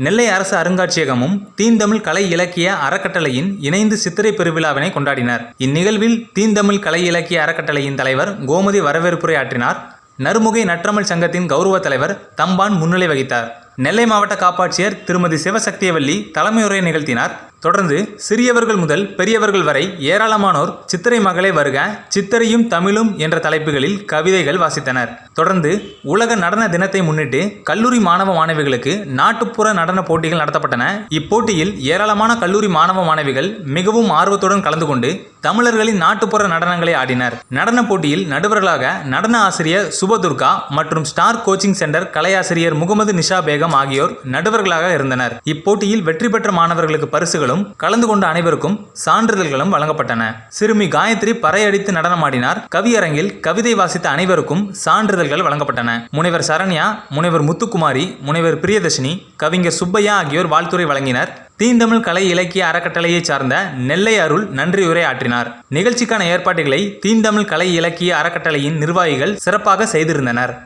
நெல்லை அரசு அருங்காட்சியகமும் தீந்தமிழ் கலை இலக்கிய அறக்கட்டளையின் இணைந்து சித்திரை பெருவிழாவினை கொண்டாடினர். இந்நிகழ்வில் தீந்தமிழ் கலை இலக்கிய அறக்கட்டளையின் தலைவர் கோமதி வரவேற்புரை ஆற்றினார். நறுமுகை நற்றமிழ் சங்கத்தின் கௌரவ தலைவர் தம்பான் முன்னிலை வகித்தார். நெல்லை மாவட்ட காப்பாட்சியர் திருமதி சிவசக்தியவல்லி தலைமையுரை நிகழ்த்தினார். தொடர்ந்து சிறியவர்கள் முதல் பெரியவர்கள் வரை ஏராளமானோர் சித்திரை மகளே வருக, சித்திரையும் தமிழும் என்ற தலைப்புகளில் கவிதைகள் வாசித்தனர். தொடர்ந்து உலக நடன தினத்தை முன்னிட்டு கல்லூரி மாணவ மாணவிகளுக்கு நாட்டுப்புற நடன போட்டிகள் நடத்தப்பட்டன. இப்போட்டியில் ஏராளமான கல்லூரி மாணவ மாணவிகள் மிகவும் ஆர்வத்துடன் கலந்து கொண்டு தமிழர்களின் நாட்டுப்புற நடனங்களை ஆடினர். நடன போட்டியில் நடுவர்களாக நடன ஆசிரியர் சுபதுர்கா மற்றும் ஸ்டார் கோச்சிங் சென்டர் கலையாசிரியர் முகமது நிஷா பேகம் ஆகியோர் நடுவர்களாக இருந்தனர். இப்போட்டியில் வெற்றி பெற்ற மாணவர்களுக்கு பரிசுகளும் கலந்து கொண்ட அனைவருக்கும் சான்றிதழ்களும் வழங்கப்பட்டன. சிறுமி காயத்ரி பறையடித்து நடனமாடினார். கவியரங்கில் கவிதை வாசித்த அனைவருக்கும் சான்றிதழ்கள் வழங்கப்பட்டன. முனைவர் சரண்யா, முனைவர் முத்துக்குமாரி, முனைவர் பிரியதர்ஷினி, கவிஞர் சுப்பையா ஆகியோர் வாழ்த்துரை வழங்கினர். தீந்தமிழ் கலை இலக்கிய அறக்கட்டளையை சார்ந்த நெல்லை அருள் நன்றியுரை ஆற்றினார். நிகழ்ச்சிக்கான ஏற்பாடுகளை தீந்தமிழ் கலை இலக்கிய அறக்கட்டளையின் நிர்வாகிகள் சிறப்பாக செய்திருந்தனர்.